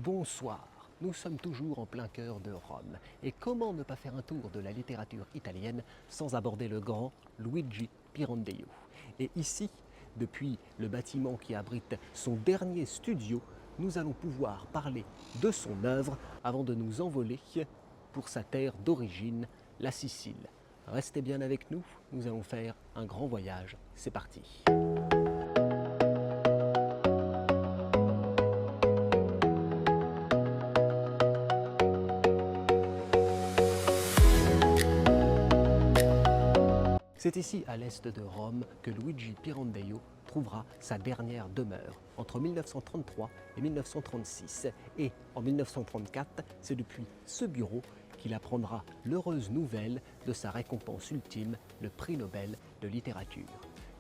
Bonsoir, nous sommes toujours en plein cœur de Rome. Et comment ne pas faire un tour de la littérature italienne sans aborder le grand Luigi Pirandello. Et ici, depuis le bâtiment qui abrite son dernier studio, nous allons pouvoir parler de son œuvre avant de nous envoler pour sa terre d'origine, la Sicile. Restez bien avec nous, nous allons faire un grand voyage. C'est parti. C'est ici, à l'est de Rome, que Luigi Pirandello trouvera sa dernière demeure, entre 1933 et 1936. Et en 1934, c'est depuis ce bureau qu'il apprendra l'heureuse nouvelle de sa récompense ultime, le prix Nobel de littérature.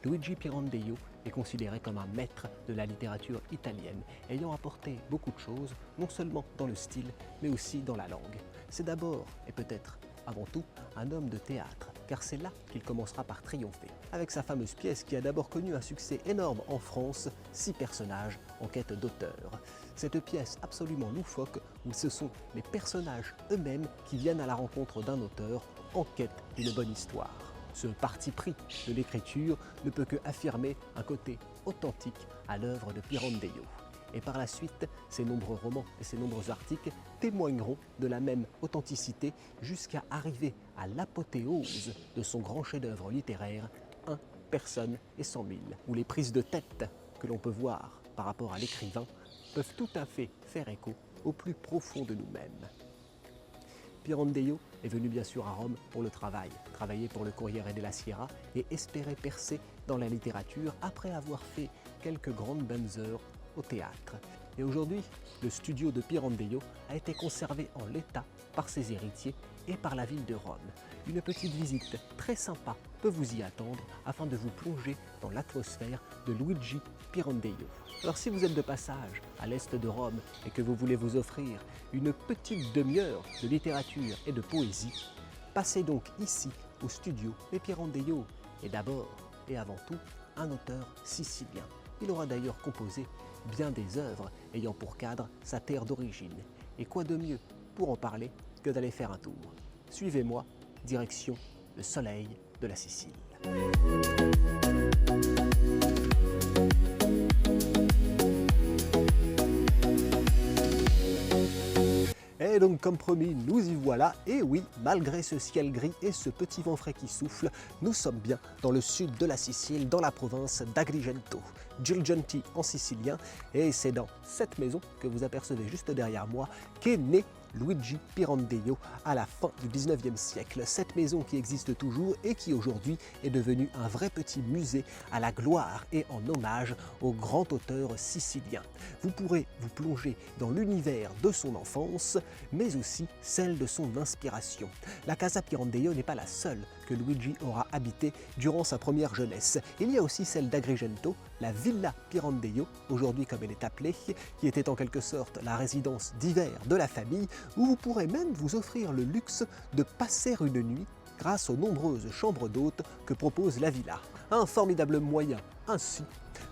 Luigi Pirandello est considéré comme un maître de la littérature italienne, ayant apporté beaucoup de choses, non seulement dans le style, mais aussi dans la langue. C'est d'abord, et peut-être avant tout, un homme de théâtre, car c'est là qu'il commencera par triompher. Avec sa fameuse pièce qui a d'abord connu un succès énorme en France, 6 personnages en quête d'auteur. Cette pièce absolument loufoque où ce sont les personnages eux-mêmes qui viennent à la rencontre d'un auteur en quête d'une bonne histoire. Ce parti pris de l'écriture ne peut que affirmer un côté authentique à l'œuvre de Pirandello. Et par la suite, ses nombreux romans et ses nombreux articles témoigneront de la même authenticité jusqu'à arriver à l'apothéose de son grand chef-d'œuvre littéraire, 1 personne et 100 000, où les prises de tête que l'on peut voir par rapport à l'écrivain peuvent tout à fait faire écho au plus profond de nous-mêmes. Pirandello est venu bien sûr à Rome pour le travail, travailler pour le Corriere della Sera et espérer percer dans la littérature après avoir fait quelques grandes bonnes heures au théâtre. Et aujourd'hui, le studio de Pirandello a été conservé en l'état par ses héritiers et par la ville de Rome. Une petite visite très sympa peut vous y attendre afin de vous plonger dans l'atmosphère de Luigi Pirandello. Alors si vous êtes de passage à l'est de Rome et que vous voulez vous offrir une petite demi-heure de littérature et de poésie, passez donc ici au studio. Et Pirandello est d'abord et avant tout un auteur sicilien. Il aura d'ailleurs composé bien des œuvres ayant pour cadre sa terre d'origine. Et quoi de mieux pour en parler que d'aller faire un tour. Suivez-moi, direction le soleil de la Sicile. Et donc comme promis, nous y voilà, et oui, malgré ce ciel gris et ce petit vent frais qui souffle, nous sommes bien dans le sud de la Sicile, dans la province d'Agrigento, Girgenti en sicilien, et c'est dans cette maison que vous apercevez juste derrière moi qu'est né Luigi Pirandello à la fin du 19e siècle. Cette maison qui existe toujours et qui aujourd'hui est devenue un vrai petit musée à la gloire et en hommage au grand auteur sicilien. Vous pourrez vous plonger dans l'univers de son enfance, mais aussi celle de son inspiration. La Casa Pirandello n'est pas la seule que Luigi aura habitée durant sa première jeunesse. Il y a aussi celle d'Agrigento, la Villa Pirandello, aujourd'hui comme elle est appelée, qui était en quelque sorte la résidence d'hiver de la famille, où vous pourrez même vous offrir le luxe de passer une nuit grâce aux nombreuses chambres d'hôtes que propose la villa. Un formidable moyen, ainsi,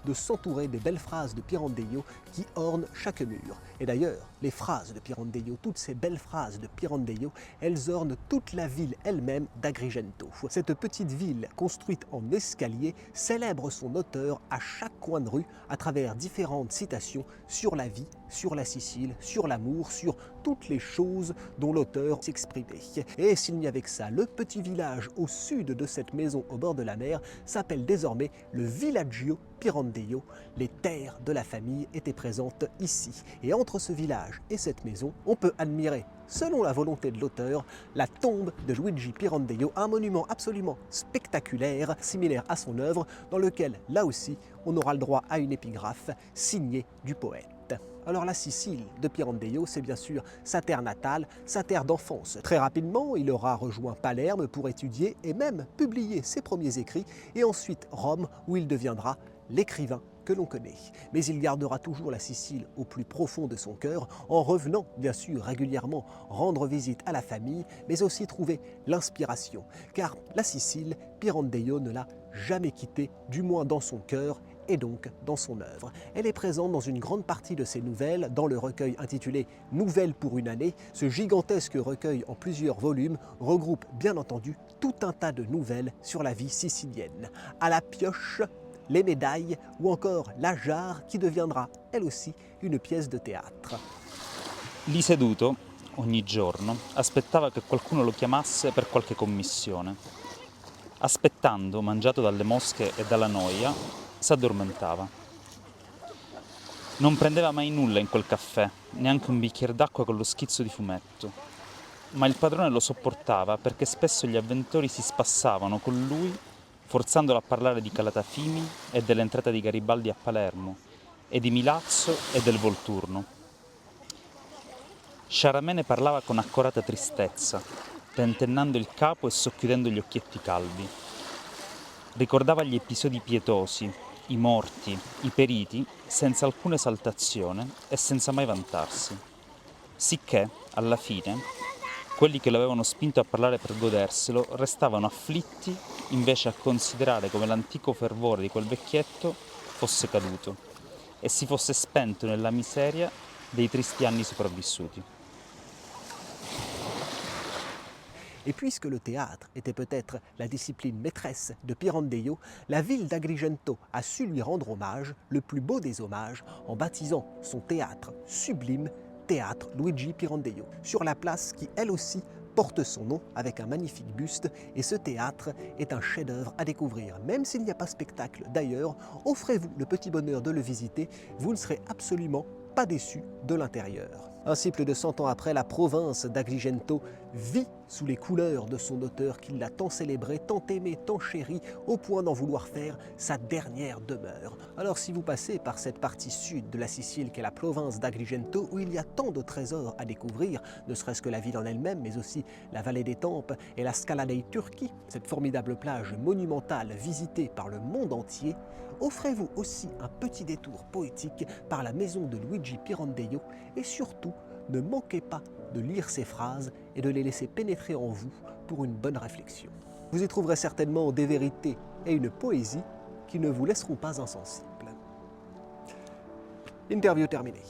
de s'entourer des belles phrases de Pirandello qui ornent chaque mur. Et d'ailleurs, les phrases de Pirandello, toutes ces belles phrases de Pirandello, elles ornent toute la ville elle-même d'Agrigento. Cette petite ville construite en escalier célèbre son auteur à chaque coin de rue à travers différentes citations sur la vie, sur la Sicile, sur l'amour, sur toutes les choses dont l'auteur s'exprimait. Et s'il n'y avait que ça, le petit village au sud de cette maison au bord de la mer s'appelle désormais le Villaggio Pirandello. Les terres de la famille étaient présentes ici. Et entre ce village et cette maison, on peut admirer, selon la volonté de l'auteur, la tombe de Luigi Pirandello, un monument absolument spectaculaire, similaire à son œuvre, dans lequel, là aussi, on aura le droit à une épigraphe signée du poète. Alors la Sicile de Pirandello, c'est bien sûr sa terre natale, sa terre d'enfance. Très rapidement, il aura rejoint Palerme pour étudier et même publier ses premiers écrits, et ensuite Rome, où il deviendra l'écrivain que l'on connaît. Mais il gardera toujours la Sicile au plus profond de son cœur, en revenant bien sûr régulièrement rendre visite à la famille, mais aussi trouver l'inspiration. Car la Sicile, Pirandello ne l'a jamais quittée, du moins dans son cœur et donc dans son œuvre. Elle est présente dans une grande partie de ses nouvelles, dans le recueil intitulé « Nouvelles pour une année ». Ce gigantesque recueil en plusieurs volumes regroupe bien entendu tout un tas de nouvelles sur la vie sicilienne. À la pioche, les médailles ou encore la jarre qui deviendra elle aussi une pièce de théâtre. Lì seduto, ogni giorno, aspettava che qualcuno lo chiamasse per qualche commissione. Aspettando, mangiato dalle mosche e dalla noia, s'addormentava. Non prendeva mai nulla in quel caffè, neanche un bicchiere d'acqua con lo schizzo di fumetto. Ma il padrone lo sopportava perché spesso gli avventori si spassavano con lui, forzandolo a parlare di Calatafimi e dell'entrata di Garibaldi a Palermo, e di Milazzo e del Volturno. Sciaramè ne parlava con accorata tristezza, tentennando il capo e socchiudendo gli occhietti calvi. Ricordava gli episodi pietosi, i morti, i periti, senza alcuna esaltazione e senza mai vantarsi. Sicché, alla fine, quelli che lo avevano spinto a parlare per goderselo restavano afflitti invece a considerare come l'antico fervore di quel vecchietto fosse caduto e si fosse spento nella miseria dei tristi anni sopravvissuti. Et puisque le théâtre était peut-être la discipline maîtresse de Pirandello, la ville d'Agrigento a su lui rendre hommage, le plus beau des hommages, en baptisant son théâtre sublime Théâtre Luigi Pirandello, sur la place qui, elle aussi, porte son nom avec un magnifique buste, et ce théâtre est un chef-d'œuvre à découvrir. Même s'il n'y a pas spectacle d'ailleurs, offrez-vous le petit bonheur de le visiter, vous ne serez absolument pas déçu de l'intérieur. Ainsi, plus de 100 ans après, la province d'Agrigento vit sous les couleurs de son auteur qui l'a tant célébré, tant aimé, tant chéri, au point d'en vouloir faire sa dernière demeure. Alors si vous passez par cette partie sud de la Sicile qu'est la province d'Agrigento, où il y a tant de trésors à découvrir, ne serait-ce que la ville en elle-même, mais aussi la vallée des Tempes et la Scala dei Turchi, cette formidable plage monumentale visitée par le monde entier, offrez-vous aussi un petit détour poétique par la maison de Luigi Pirandello et surtout, ne manquez pas de lire ces phrases et de les laisser pénétrer en vous pour une bonne réflexion. Vous y trouverez certainement des vérités et une poésie qui ne vous laisseront pas insensibles. Interview terminée.